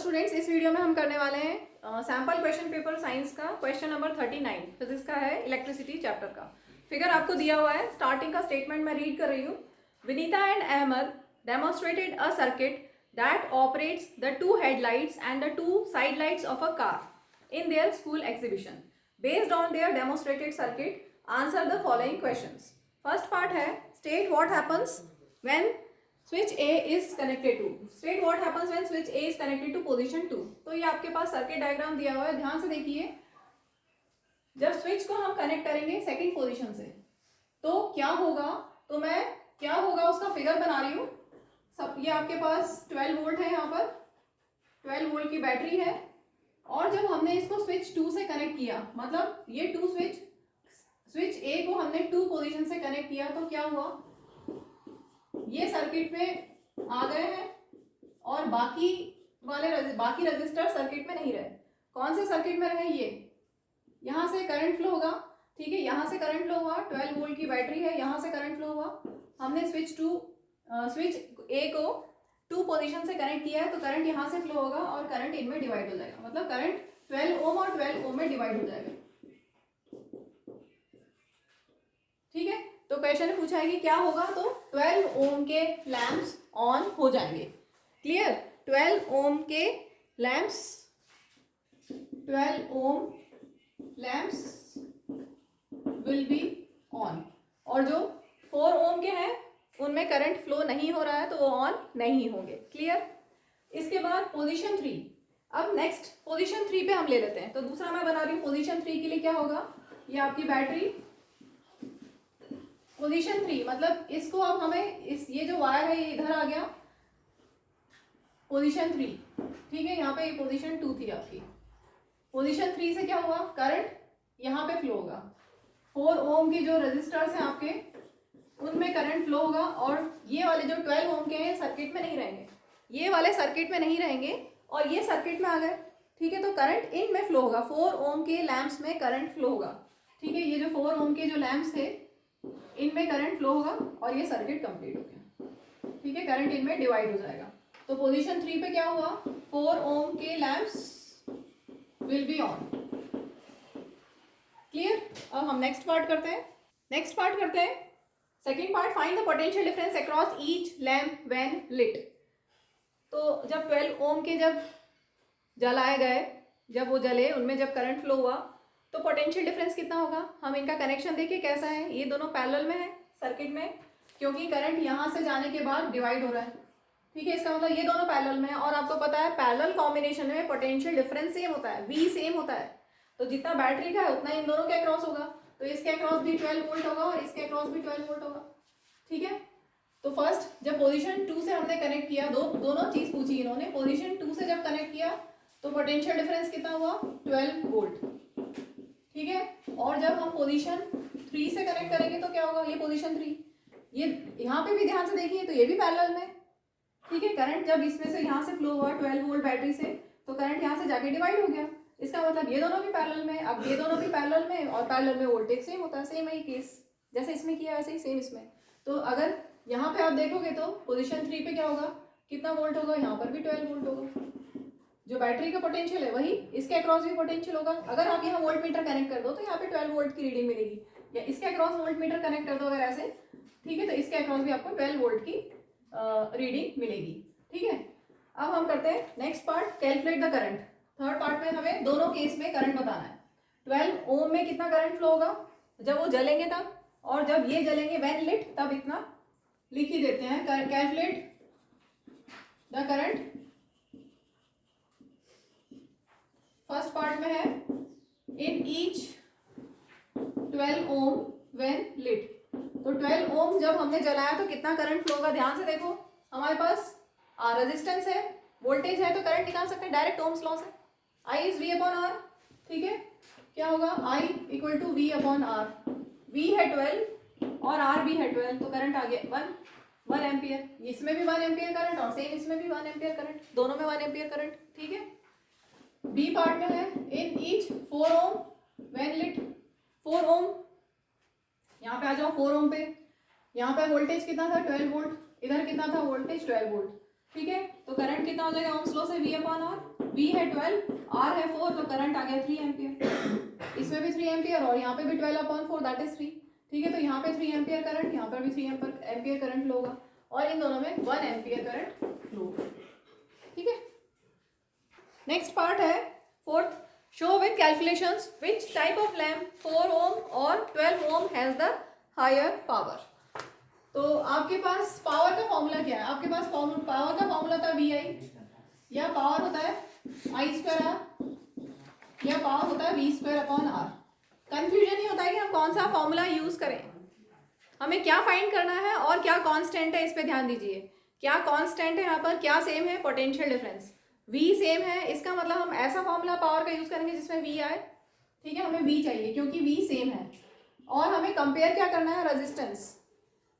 Students, इस video में हम करने वाले हैं सैम्पल क्वेश्चन पेपर साइंस का क्वेश्चन नंबर 39 फिजिक्स का है, इलेक्ट्रिसिटी चैप्टर का। फिगर आपको दिया हुआ है, स्टार्टिंग का स्टेटमेंट मैं रीड कर रही हूँ। Vinita and Ahmad demonstrated a circuit that operates the two headlights and the two side lights of a car in their school exhibition. Based on their demonstrated circuit, answer the following questions. First part है, state what happens when switch A is connected to, state what happens when switch A is connected to position 2। तो ये आपके पास circuit diagram दिया हुआ है, ध्यान से देखिए। जब स्विच को हम कनेक्ट करेंगे सेकंड पोजीशन से तो क्या होगा, तो मैं क्या होगा उसका फिगर बना रही हूँ। सब ये आपके पास 12 वोल्ट है, यहाँ पर 12 वोल्ट की बैटरी है। और जब हमने इसको स्विच 2 से कनेक्ट किया, मतलब ये स्विच A को हमने 2 पोजीशन से कनेक्ट किया, तो क्या हुआ, ये सर्किट में आ गए हैं और बाकी रजिस्टर सर्किट में नहीं रहे। कौन से सर्किट में रहे, ये यहाँ से करंट फ्लो होगा, ठीक है, यहाँ से करंट फ्लो हुआ, 12 वोल्ट की बैटरी है, यहाँ से करंट फ्लो हुआ। हमने स्विच ए को 2 पोजीशन से कनेक्ट किया है, तो करंट यहाँ से फ्लो होगा और करंट इनमें डिवाइड हो जाएगा, मतलब करंट 12 ओम और 12 ओम में डिवाइड हो जाएगा। ठीक है, तो क्वेश्चन में पूछा है कि क्या होगा, तो 12 ओम के लैंप्स ऑन हो जाएंगे। क्लियर, 12 ओम के lamps, 12 ohm lamps will be on. और जो 4 ओम के हैं उनमें करंट फ्लो नहीं हो रहा है, तो वो ऑन नहीं होंगे। क्लियर। इसके बाद पोजीशन 3, अब नेक्स्ट पोजीशन 3 पे हम ले लेते हैं। तो दूसरा मैं बना रही हूँ पोजीशन 3 के लिए क्या होगा, ये आपकी बैटरी पोजीशन 3, मतलब इसको अब हमें ये जो वायर है ये इधर आ गया, पोजीशन 3, ठीक है। यहाँ पे ये पोजीशन 2 थी आपकी। पोजीशन 3 से क्या हुआ, करंट यहाँ पे फ्लो होगा, 4 ओम के जो रजिस्टर्स हैं आपके उनमें करंट फ्लो होगा। और ये वाले जो 12 ओम के हैं सर्किट में नहीं रहेंगे, ये वाले सर्किट में नहीं रहेंगे और ये सर्किट में आ गए, ठीक है। तो करंट इनमें फ्लो होगा, 4 ओम के लैंप्स में करंट फ्लो होगा, ठीक है। ये जो 4 ओम के जो लैंप्स थे इनमें करंट फ्लो होगा और ये सर्किट कंप्लीट हो गया, ठीक है। करंट इनमें डिवाइड हो जाएगा। तो पोजीशन 3 पे क्या हुआ, 4 ओम के lamps will be on. Clear. अब हम नेक्स्ट पार्ट करते हैं। Second part, find the potential difference across each lamp when lit. तो जब 12 ओम के जब जलाए गए, जब वो जले, उनमें जब करंट फ्लो हुआ, तो पोटेंशियल डिफरेंस कितना होगा। हम इनका कनेक्शन देखिए कैसा है, ये दोनों पैरेलल में है सर्किट में, क्योंकि करंट यहाँ से जाने के बाद डिवाइड हो रहा है, ठीक है। इसका मतलब ये दोनों पैरेलल में है। और आपको पता है पैरेलल कॉम्बिनेशन में पोटेंशियल डिफरेंस सेम होता है, V सेम होता है। तो जितना बैटरी का है उतना इन दोनों के अक्रॉस होगा, तो इसके अक्रॉस भी 12 वोल्ट होगा और इसके अक्रॉस भी 12 वोल्ट होगा, ठीक है। तो फर्स्ट जब पोजीशन 2 से हमने कनेक्ट किया, दोनों चीज पूछी इन्होंने। पोजीशन 2 से जब कनेक्ट किया तो पोटेंशियल डिफरेंस कितना हुआ, 12 वोल्ट, ठीक है। और जब हम पोजीशन 3 से कनेक्ट करेंगे तो क्या होगा, ये पोजीशन 3, ये यहाँ पे भी ध्यान से देखिए, तो ये भी पैरेलल में, ठीक है। करंट जब इसमें से यहाँ से फ्लो हुआ 12 वोल्ट बैटरी से, तो करंट यहाँ से जाके डिवाइड हो गया। इसका मतलब ये दोनों भी पैरेलल में। अब ये दोनों भी पैरेलल में और पैरेलल में वोल्टेज सेम होता है, सेम है केस, जैसे इसमें किया वैसे ही सेम इसमें। तो अगर यहाँ पे आप देखोगे तो पोजीशन 3 पे क्या होगा, कितना वोल्ट होगा, यहाँ पर भी 12 वोल्ट होगा। जो बैटरी का पोटेंशियल है वही इसके अक्रॉस भी पोटेंशियल होगा। अगर आप यहाँ वोल्ट मीटर कनेक्ट कर दो तो यहाँ पे 12 वोल्ट की रीडिंग मिलेगी, या इसके अक्रॉस वोल्ट मीटर कनेक्ट कर दो अगर ऐसे, ठीक है, तो इसके अक्रॉस भी आपको 12 वोल्ट की रीडिंग मिलेगी, ठीक है। अब हम करते हैं next part, calculate the current. Third part में हमें दोनों केस में करंट बताना है। 12 ओम में कितना करंट फ्लो होगा जब वो जलेंगे तब, और जब ये जलेंगे व्हेन लिट तब इतना लिख ही देते हैं। Calculate the current, first part में है in each 12 ohm when lit. तो 12 ओम जब हमने जलाया तो कितना करंट फ्लो होगा, ध्यान से देखो। हमारे पास रेजिस्टेंस है, वोल्टेज है, तो करंट निकाल सकते हैं डायरेक्ट ओम्स लॉ से, I is V upon R, ठीक है। क्या होगा, I equal to V upon R। V है 12 और R भी है 12, तो करंट आ गया 1 एम्पियर। इसमें भी 1 एम्पियर करंट और सेम इसमें भी 1 एम्पियर करंट, दोनों में 1 एम्पियर करंट, ठीक है। बी पार्ट में है in each 4 ohm when lit. 4 ohm, यहाँ पे आ जाओ 4 ओम पे, यहाँ पे वोल्टेज कितना था, 12 वोल्ट, इधर कितना था वोल्टेज, 12 वोल्ट, ठीक है। तो करंट कितना हो जाएगा ओम्स लॉ से, V अपॉन आर, V है 12, R है 4, तो करंट आ गया 3 एम्पियर। इसमें भी 3 एम्पियर और यहाँ पे भी 12 अपॉन 4 दैट इज 3। ठीक है, तो यहाँ पे 3 एम्पियर करंट, यहाँ पर भी 3 एम्पियर करंट फ्लो होगा और इन दोनों में 1 एम्पियर करंट फ्लो होगा। ठीक है, नेक्स्ट पार्ट है fourth, show with calculations which type of lamp 4 ohm और 12 ohm has the higher power. तो आपके पास पावर का फॉर्मूला क्या है, आपके पास पावर का फॉर्मूला था वी आई, या पावर होता है आई स्क्वायर आर, या पावर होता है V square upon R. Confusion ही होता है कि हम कौन सा फॉर्मूला यूज करें, हमें क्या फाइंड करना है और क्या कांस्टेंट है, इस पे ध्यान दीजिए। क्या कांस्टेंट है यहाँ पर, क्या सेम है, पोटेंशियल डिफरेंस। V सेम है, इसका मतलब हम ऐसा फॉर्मूला पावर का यूज करेंगे जिसमें V आए। ठीक है, हमें V चाहिए क्योंकि V सेम है और हमें कंपेयर क्या करना है, रेजिस्टेंस।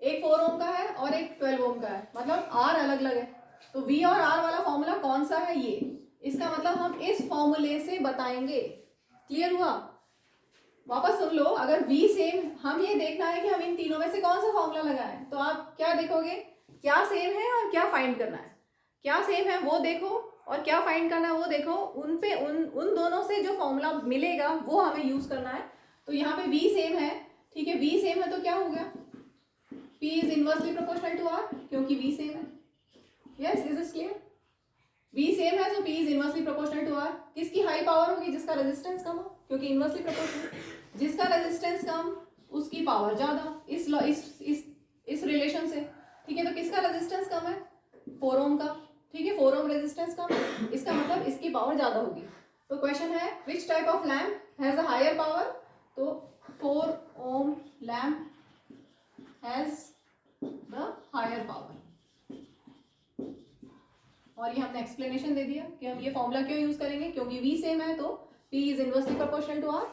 एक 4 ओम का है और एक 12 ओम का है, मतलब R अलग अलग है। तो V और R वाला फॉर्मूला कौन सा है, ये, इसका मतलब हम इस फॉर्मूले से बताएंगे। क्लियर हुआ, वापस सुन लो, अगर V सेम, हम ये देखना है कि हम इन तीनों में से कौन सा फॉर्मूला लगाएं, तो आप क्या देखोगे, क्या सेम है और क्या फाइंड करना है। क्या सेम है वो देखो और क्या फाइंड करना है वो देखो, उन पे उन दोनों से जो फॉर्मूला मिलेगा वो हमें यूज करना है। तो यहाँ पे V सेम है, ठीक है, V सेम है तो क्या हो गया, P is inversely proportional to R, क्योंकि V सेम है। Yes, is it clear, V same है तो P is inversely proportional to R। किसकी हाई पावर होगी, जिसका रेजिस्टेंस कम हो, क्योंकि इनवर्सली प्रोपोर्शनल, जिसका रेजिस्टेंस कम उसकी पावर ज्यादा, इस रिलेशन से। ठीक है, तो किसका रेजिस्टेंस कम है, 4 ओम का। ठीक है, 4 ओम रेजिस्टेंस कम, इसका मतलब इसकी पावर ज्यादा होगी। तो क्वेश्चन है which type of lamp has a higher power, तो 4 ohm lamp has the higher power. और ये हमने एक्सप्लेनेशन दे दिया कि हम ये फॉर्मूला क्यों यूज करेंगे, क्योंकि V सेम है तो P is inversely proportional to R,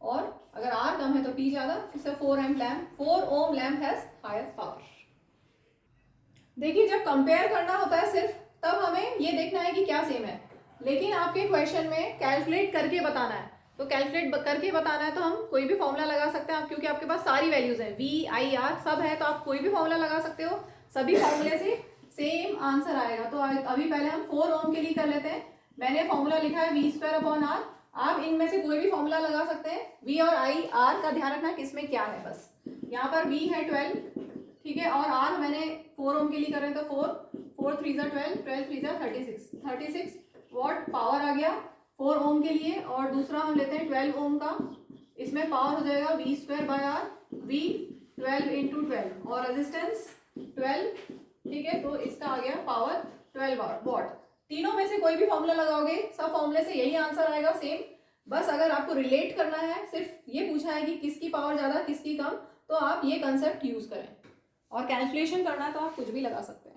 और अगर R कम है तो P ज्यादा, इससे 4 ohm lamp has higher power. देखिए, जब कंपेयर करना होता है सिर्फ, तब हमें ये देखना है कि क्या सेम है, लेकिन आपके क्वेश्चन में कैलकुलेट करके बताना है। तो कैलकुलेट करके बताना है तो हम कोई भी फॉर्मूला लगा सकते हैं आप, क्योंकि आपके पास सारी वैल्यूज हैं, V I R सब है, तो आप कोई भी फॉर्मूला लगा सकते हो, सभी फॉर्मूले से सेम आंसर आएगा। तो अभी पहले हम 4 ओम के लिए कर लेते हैं। मैंने फॉर्मूला लिखा है V स्क्वायर अपॉन R, आप इनमें से कोई भी फॉर्मूला लगा सकते हैं। V और I R का ध्यान रखना किसमें क्या है, बस यहाँ पर V है 12, ठीक है, और R मैंने 4 ओम के लिए कर रहे हैं, तो 4 3 12, 12 3 36 वॉट पावर आ गया 4 ओम के लिए। और दूसरा हम लेते हैं 12 ओम का, इसमें पावर हो जाएगा V square by R, V 12 into 12 और रेजिस्टेंस 12। ठीक है, तो इसका आ गया पावर 12 वॉट। तीनों में से कोई भी फॉर्मूला लगाओगे, सब फॉर्मूले से यही आंसर आएगा सेम। बस अगर आपको रिलेट करना है, सिर्फ ये पूछा है कि किसकी पावर ज्यादा किसकी कम, तो आप ये कंसेप्ट यूज करें। और कैलकुलेशन करना है तो आप कुछ भी लगा सकते हैं।